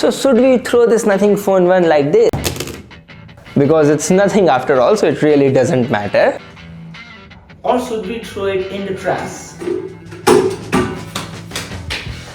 So should we throw this Nothing Phone 1 like this? Because it's nothing after all, so it really doesn't matter. Or should we throw it in the trash?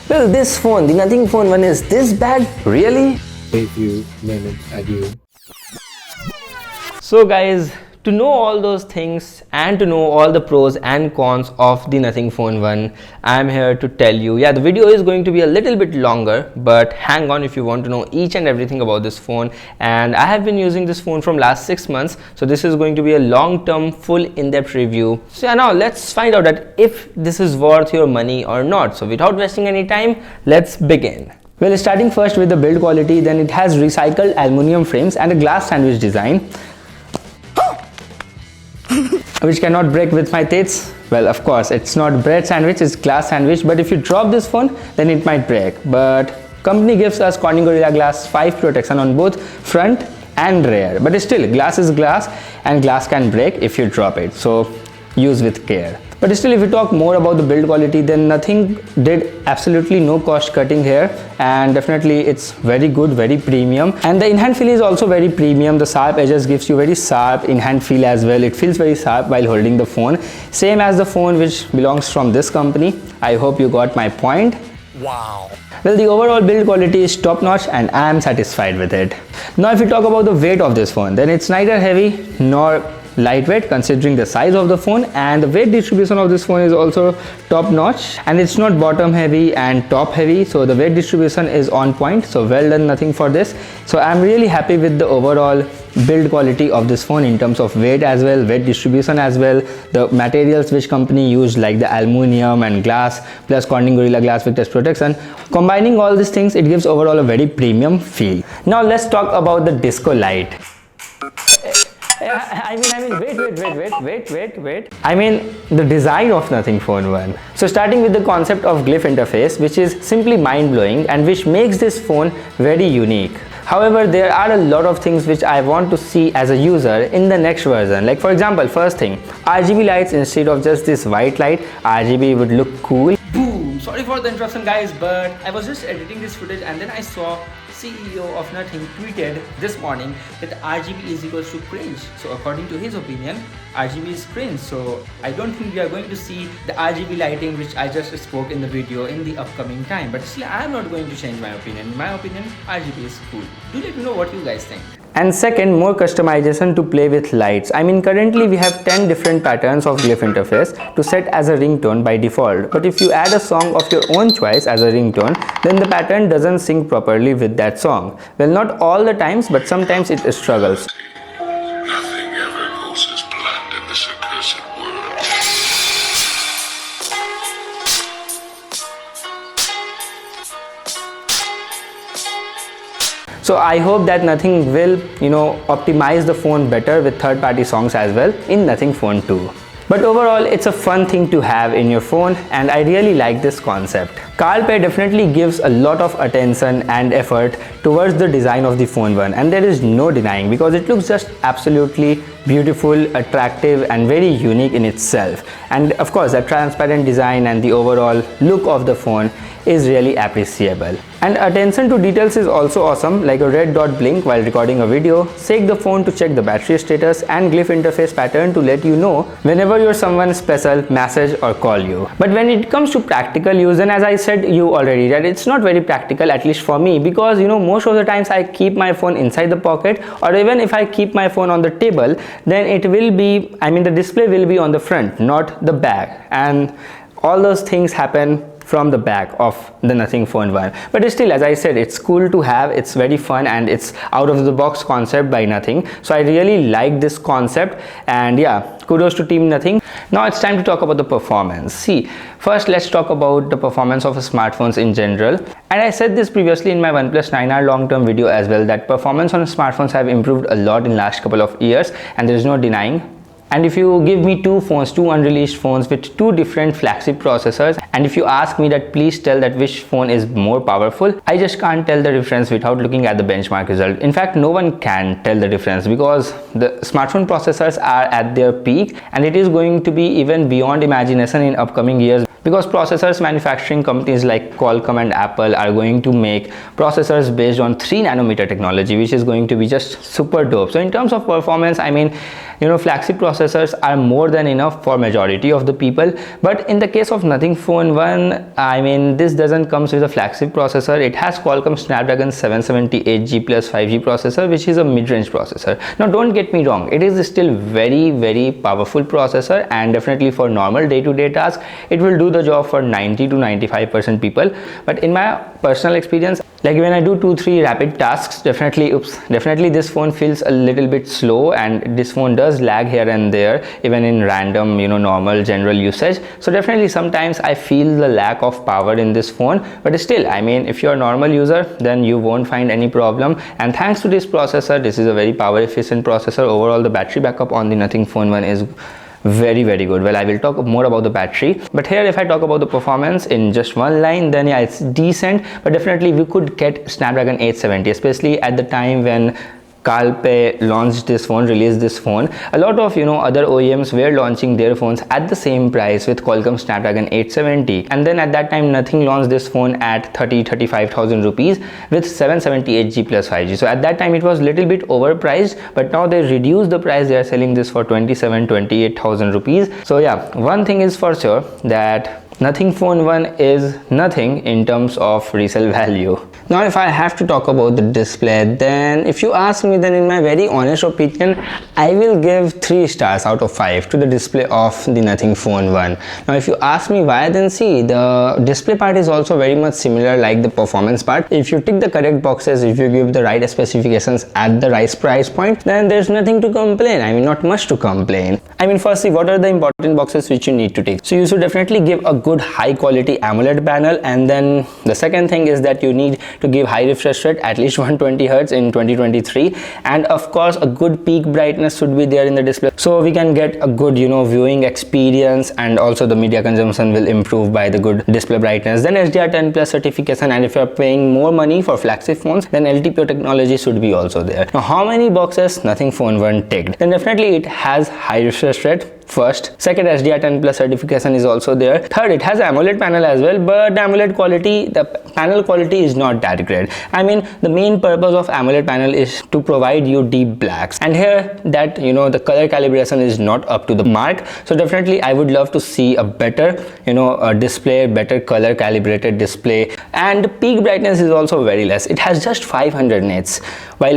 Well, this phone, the Nothing Phone 1 is this bad? Really? A few minutes ago. So guys, to know all those things and to know all the pros and cons of the Nothing Phone 1, I am here to tell you. Yeah, the video is going to be a little bit longer, but hang on if you want to know each and everything about this phone. And I have been using this phone from last 6 months, so this is going to be a long-term, full in-depth review. So yeah, now let's find out that if this is worth your money or not. So without wasting any time, let's begin. Well, starting first with the build quality, then it has recycled aluminum frames and a glass sandwich design, which cannot break with my tits. Well, of course, it's not bread sandwich, it's glass sandwich, but if you drop this phone, then it might break. But company gives us Corning Gorilla Glass 5 protection on both front and rear. But still, glass is glass and glass can break if you drop it. So use with care. But still, if we talk more about the build quality, then Nothing did absolutely no cost cutting here, and definitely it's very good, very premium. And the in-hand feel is also very premium. The sharp edges gives you very sharp in-hand feel as well. It feels very sharp while holding the phone, same as the phone which belongs from this company. I hope you got my point. Wow. Well, the overall build quality is top notch and I am satisfied with it. Now if we talk about the weight of this phone, then it's neither heavy nor lightweight considering the size of the phone, and the weight distribution of this phone is also top notch, and it's not bottom heavy and top heavy, so the weight distribution is on point. So well done Nothing for this. So I'm really happy with the overall build quality of this phone in terms of weight as well, weight distribution as well, the materials which company used like the aluminum and glass plus Corning Gorilla Glass with test protection. Combining all these things, it gives overall a very premium feel. Now let's talk about the disco light. I mean, wait. I mean, the design of Nothing Phone 1. So starting with the concept of glyph interface, which is simply mind-blowing and which makes this phone very unique. However, there are a lot of things which I want to see as a user in the next version. Like for example, first thing, RGB lights instead of just this white light. RGB would look cool. Boom! Sorry for the interruption guys, but I was just editing this footage and then I saw CEO of Nothing tweeted this morning that RGB is equals to cringe. So according to his opinion, RGB is cringe. So I don't think we are going to see the RGB lighting which I just spoke in the video in the upcoming time. But still, I am not going to change my opinion. In my opinion, RGB is cool. Do let me know what you guys think. And second, more customization to play with lights. I mean, currently we have 10 different patterns of glyph interface to set as a ringtone by default. But if you add a song of your own choice as a ringtone, then the pattern doesn't sync properly with that song. Well, not all the times, but sometimes it struggles. Nothing ever goes as planned in this accursed world. So I hope that Nothing will, optimize the phone better with third-party songs as well in Nothing Phone 2. But overall, it's a fun thing to have in your phone and I really like this concept. Carl definitely gives a lot of attention and effort towards the design of the Phone 1, and there is no denying because it looks just absolutely beautiful, attractive and very unique in itself. And of course, the transparent design and the overall look of the phone is really appreciable. And attention to details is also awesome, like a red dot blink while recording a video, shake the phone to check the battery status, and glyph interface pattern to let you know whenever you're someone special message or call you. But when it comes to practical use, then as I said you already that it's not very practical, at least for me, because most of the times I keep my phone inside the pocket, or even if I keep my phone on the table, then it will be, the display will be on the front, not the back, and all those things happen from the back of the Nothing Phone 1. But still, as I said, it's cool to have, it's very fun, and it's out of the box concept by Nothing. So I really like this concept, and yeah, kudos to Team Nothing. Now it's time to talk about the performance. See, first let's talk about the performance of smartphones in general. And I said this previously in my OnePlus 9R long-term video as well, that performance on smartphones have improved a lot in last couple of years, and there is no denying. And if you give me two unreleased phones with two different flagship processors, and if you ask me that please tell that which phone is more powerful, I just can't tell the difference without looking at the benchmark result. In fact, no one can tell the difference because the smartphone processors are at their peak, and it is going to be even beyond imagination in upcoming years because processors manufacturing companies like Qualcomm and Apple are going to make processors based on 3 nanometer technology, which is going to be just super dope. So in terms of performance, I mean, flagship processors are more than enough for majority of the people. But in the case of Nothing Phone 1, I mean, this doesn't comes with a flagship processor. It has Qualcomm Snapdragon 778G plus 5G processor, which is a mid-range processor. Now don't get me wrong, it is still very powerful processor, and definitely for normal day-to-day tasks it will do the job for 90 to 95% people. But in my personal experience, like when I do 2-3 rapid tasks, definitely this phone feels a little bit slow, and this phone does lag here and there even in random normal general usage. So definitely sometimes I feel the lack of power in this phone, but still, I mean, if you're a normal user, then you won't find any problem. And thanks to this processor, this is a very power efficient processor. Overall, the battery backup on the Nothing Phone 1 is very good. Well, I will talk more about the battery, but here if I talk about the performance in just one line, then yeah, it's decent, but definitely we could get Snapdragon 870, especially at the time when GLYPTH launched this phone, released this phone. A lot of other OEMs were launching their phones at the same price with Qualcomm Snapdragon 870, and then at that time Nothing launched this phone at 35,000 rupees with 778G plus 5G. So at that time it was little bit overpriced, but now they reduced the price. They are selling this for 28,000 rupees. So yeah, one thing is for sure, that Nothing Phone 1 is nothing in terms of resale value. Now if I have to talk about the display, then if you ask me, then in my very honest opinion, I will give 3 stars out of 5 to the display of the Nothing Phone 1. Now if you ask me why, then see, the display part is also very much similar like the performance part. If you tick the correct boxes, if you give the right specifications at the right price point, then there's nothing to complain. I mean, not much to complain. I mean, firstly, what are the important boxes which you need to tick? So you should definitely give a good high quality AMOLED panel, and then the second thing is that you need to give high refresh rate, at least 120 Hz in 2023, and of course a good peak brightness should be there in the display, so we can get a good viewing experience, and also the media consumption will improve by the good display brightness. Then HDR10 plus certification, and if you're paying more money for flagship phones, then LTPO technology should be also there. Now how many boxes Nothing Phone 1 ticked? Then definitely it has high refresh rate. First, second, HDR10 plus certification is also there. Third, it has AMOLED panel as well, but the AMOLED quality, the panel quality is not that great. I mean, the main purpose of AMOLED panel is to provide you deep blacks, and here that the color calibration is not up to the mark. So definitely I would love to see a better a display, better color calibrated display, and peak brightness is also very less. It has just 500 nits while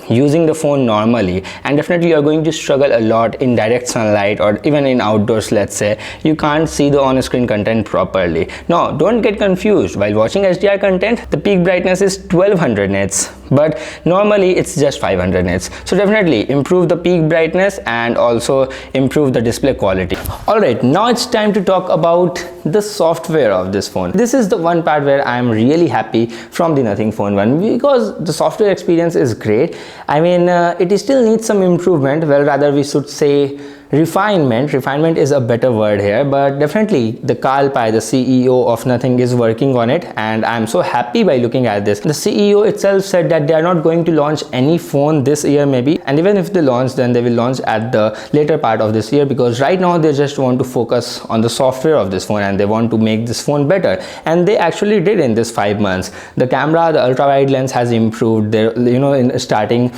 using the phone normally, and definitely you're going to struggle a lot in direct sunlight or even in outdoors. Let's say you can't see the on-screen content properly. Now don't get confused, while watching HDR content the peak brightness is 1200 nits, but normally it's just 500 nits. So definitely improve the peak brightness and also improve the display quality. Alright, now it's time to talk about the software of this phone. This is the one part where I am really happy from the Nothing Phone 1, because the software experience is great. I mean, it still needs some improvement. Well, rather we should say refinement is a better word here, but definitely the GLYPTH, the CEO of Nothing, is working on it, and I'm so happy by looking at this. The CEO itself said that they are not going to launch any phone this year maybe, and even if they launch, then they will launch at the later part of this year, because right now they just want to focus on the software of this phone and they want to make this phone better, and they actually did in this 5 months. The camera, the ultra wide lens has improved there. In starting,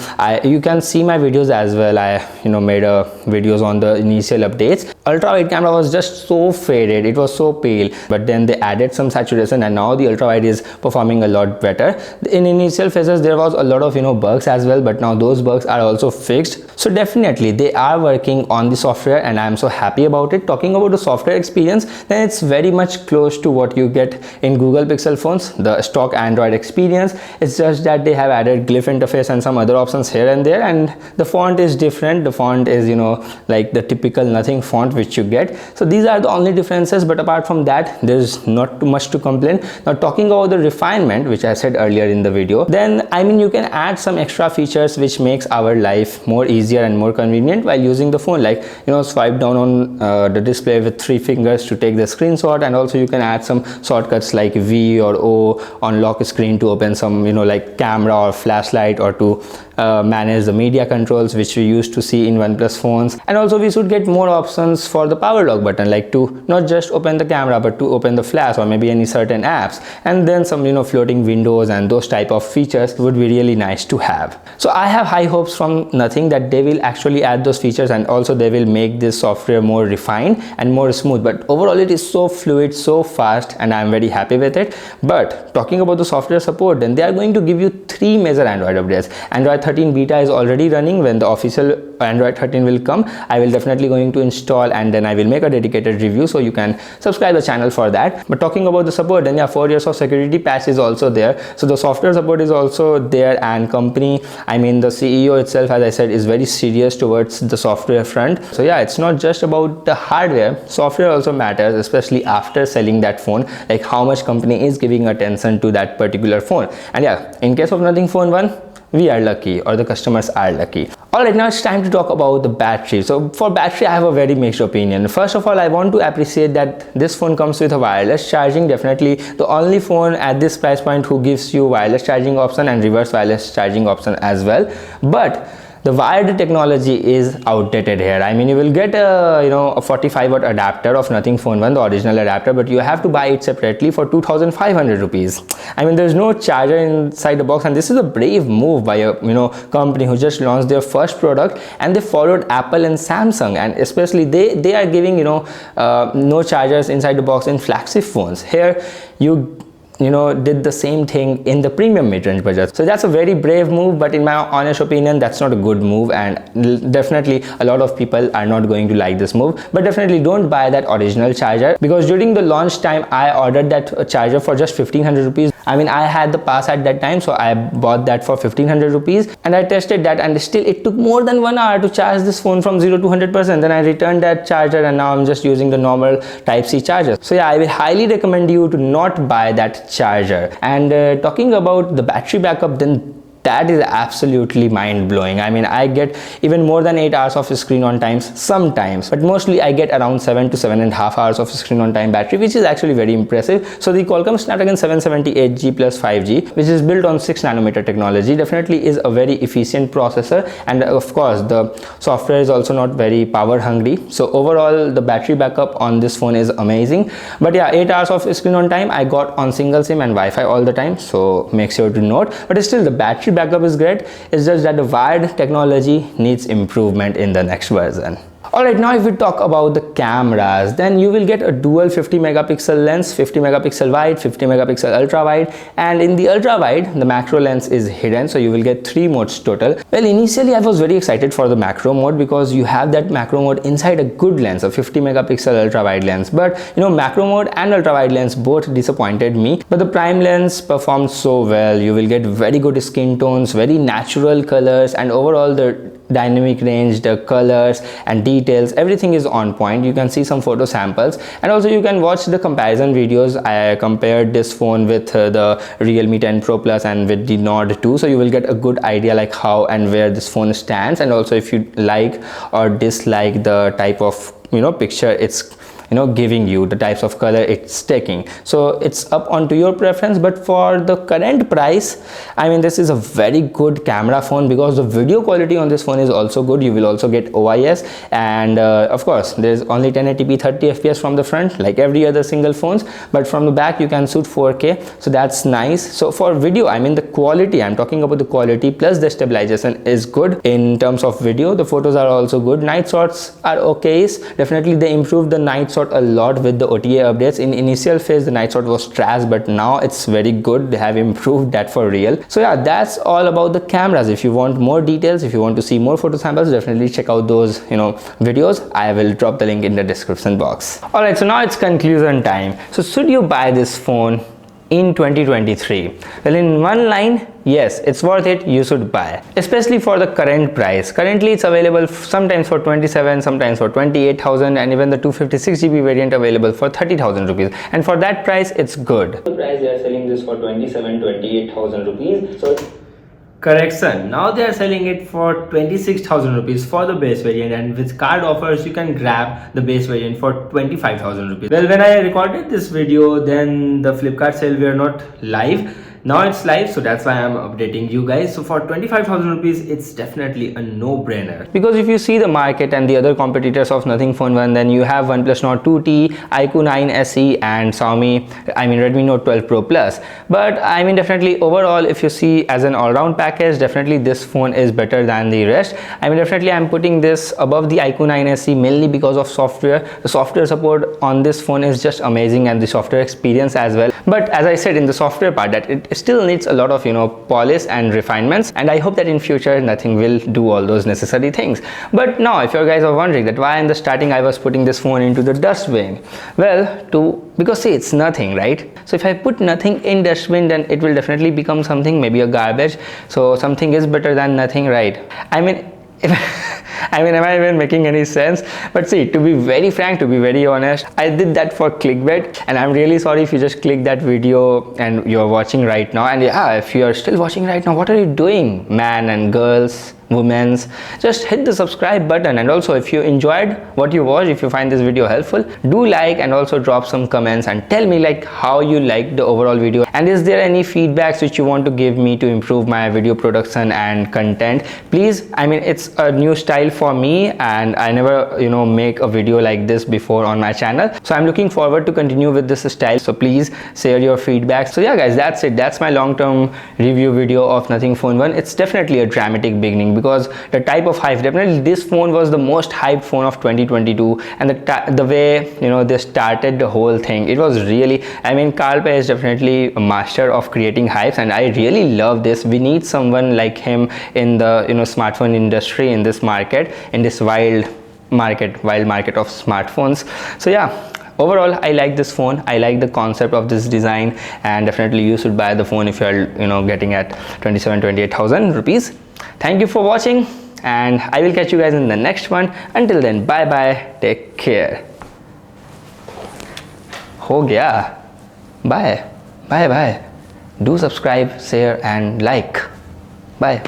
you can see my videos as well. I made videos on the initial updates. Ultra wide camera was just so faded, it was so pale, but then they added some saturation, and now the ultra wide is performing a lot better. In initial phases there was a lot of bugs as well, but now those bugs are also fixed. So definitely they are working on the software, and I am so happy about it. Talking about the software experience, then it's very much close to what you get in Google Pixel phones, the stock Android experience. It's just that they have added glyph interface and some other options here and there, and the font is different. The font is like the typical Nothing font which you get. So these are the only differences, but apart from that there's not too much to complain. Now talking about the refinement, which I said earlier in the video, then I mean, you can add some extra features which makes our life more easier and more convenient while using the phone, like swipe down on the display with 3 fingers to take the screenshot, and also you can add some shortcuts like V or O on lock screen to open some like camera or flashlight, or to manage the media controls which we used to see in OnePlus phones. And also we should get more options functions for the power lock button, like to not just open the camera but to open the flash or maybe any certain apps, and then some floating windows and those type of features would be really nice to have. So I have high hopes from Nothing that they will actually add those features, and also they will make this software more refined and more smooth. But overall it is so fluid, so fast, and I'm very happy with it. But talking about the software support, then they are going to give you 3 major Android updates. Android 13 beta is already running. When the official Android 13 will come, I will definitely going to install, and then I will make a dedicated review, so you can subscribe the channel for that. But talking about the support, then yeah, 4 years of security patch is also there, so the software support is also there. And company, I mean the CEO itself, as I said, is very serious towards the software front. So yeah, it's not just about the hardware, software also matters, especially after selling that phone, like how much company is giving attention to that particular phone. And yeah, in case of Nothing Phone 1, we are lucky, or the customers are lucky. Alright, now it's time to talk about the battery. So for battery, I have a very mixed opinion. First of all, I want to appreciate that this phone comes with a wireless charging. Definitely the only phone at this price point who gives you wireless charging option and reverse wireless charging option as well. But the wired technology is outdated here. I mean, you will get a 45 watt adapter of Nothing Phone 1, the original adapter, but you have to buy it separately for 2,500 rupees. I mean, there's no charger inside the box, and this is a brave move by a company who just launched their first product, and they followed Apple and Samsung, and especially they are giving no chargers inside the box in flagship phones. Here you did the same thing in the premium mid-range budget. So that's a very brave move, but in my honest opinion, that's not a good move, and definitely a lot of people are not going to like this move. But definitely don't buy that original charger, because during the launch time, I ordered that charger for just 1,500 rupees. I mean, I had the pass at that time, so I bought that for 1,500 rupees, and I tested that, and still it took more than 1 hour to charge this phone from 0 to 100%. Then I returned that charger, and now I'm just using the normal Type-C charger. So yeah, I will highly recommend you to not buy that charger. And talking about the battery backup, then that is absolutely mind-blowing. I mean, I get even more than 8 hours of screen on time sometimes, but mostly I get around 7 to 7.5 hours of screen on time battery, which is actually very impressive. So the Qualcomm Snapdragon 778G plus 5G, which is built on 6 nanometer technology, definitely is a very efficient processor, and of course the software is also not very power hungry. So overall the battery backup on this phone is amazing. But yeah, 8 hours of screen on time I got on single SIM and Wi-Fi all the time, so make sure to note. But still the battery backup is great. It's just that the wired technology needs improvement in the next version. Alright, now if we talk about the cameras, then you will get a dual 50 megapixel lens, 50 megapixel wide, 50 megapixel ultra wide, and in the ultra wide the macro lens is hidden, so you will get 3 modes total. Well, initially I was very excited for the macro mode, because you have that macro mode inside a good lens, a 50 megapixel ultra wide lens. But macro mode and ultra wide lens both disappointed me, but the prime lens performed so well. You will get very good skin tones, very natural colors, and overall the dynamic range, the colors and details, everything is on point. You can see some photo samples, and also you can watch the comparison videos. I compared this phone with the Realme 10 Pro Plus and with the Nord 2, so you will get a good idea like how and where this phone stands, and also if you like or dislike the type of picture it's giving you, the types of color it's taking. So it's up onto your preference. But for the current price, I mean, this is a very good camera phone, because the video quality on this phone is also good. You will also get OIS, and of course there's only 1080p 30 fps from the front like every other single phones, but from the back you can shoot 4K, so that's nice. So for video, I mean the quality, I'm talking about the quality plus the stabilization is good in terms of video. The photos are also good. Night shots are okay. Definitely they improved the night shot a lot with the OTA updates. In initial phase the night shot was trash, but now it's very good. They have improved that for real. So yeah, that's all about the cameras. If you want more details, if you want to see more photo samples, definitely check out those videos. I will drop the link in the description box. Alright, so now it's conclusion time. So should you buy this phone in 2023? Well, in one line, yes, it's worth it. You should buy, especially for the current price. Currently it's available sometimes for 27, sometimes for 28,000, and even the 256GB variant available for 30,000 rupees, and for that price it's good. The price they are selling this for 28,000 rupees. So correction, now they are selling it for 26,000 rupees for the base variant, and with card offers you can grab the base variant for 25,000 rupees. Well, when I recorded this video, then the Flipkart sale were not live, Now it's live, so that's why I'm updating you guys. So for 25,000 rupees, it's definitely a no-brainer. Because if you see the market and the other competitors of Nothing Phone 1, then you have OnePlus Nord 2T, iQOO 9 SE and Redmi Note 12 Pro Plus. But I mean, definitely overall, if you see as an all-round package, definitely this phone is better than the rest. I mean, definitely I'm putting this above the iQOO 9 SE mainly because of software. The software support on this phone is just amazing, and the software experience as well. But as I said in the software part, that it still needs a lot of polish and refinements, and I hope that in future Nothing will do all those necessary things. But now if you guys are wondering that why in the starting I was putting this phone into the dustbin, well, because see, it's Nothing, right? So if I put Nothing in dustbin, then it will definitely become something, maybe a garbage. So something is better than nothing, right? I mean, am I even making any sense? But see, to be very frank, to be very honest, I did that for clickbait, and I'm really sorry if you just click that video and you're watching right now. And yeah, if you're still watching right now, what are you doing, man and girls, women's? Just hit the subscribe button. And also, if you enjoyed what you watched, if you find this video helpful, do like and also drop some comments and tell me like how you liked the overall video, and is there any feedbacks which you want to give me to improve my video production and content. Please, I mean, it's a new style for me, and I never make a video like this before on my channel, so I'm looking forward to continue with this style. So please share your feedback. So yeah guys, that's it. That's my long-term review video of Nothing Phone 1. It's definitely a dramatic beginning, because the type of hype, definitely this phone was the most hyped phone of 2022, and the way they started the whole thing, it was really, I mean, Carl Pei is definitely a master of creating hypes, and I really love this. We need someone like him in the smartphone industry, in this market, in this wild market of smartphones. So yeah, overall I like this phone. I like the concept of this design, and definitely you should buy the phone if you're getting at 28,000 rupees. Thank you for watching, and I will catch you guys in the next one. Until then, bye bye, take care. Ho gaya. Bye bye. Do subscribe, share and like. Bye.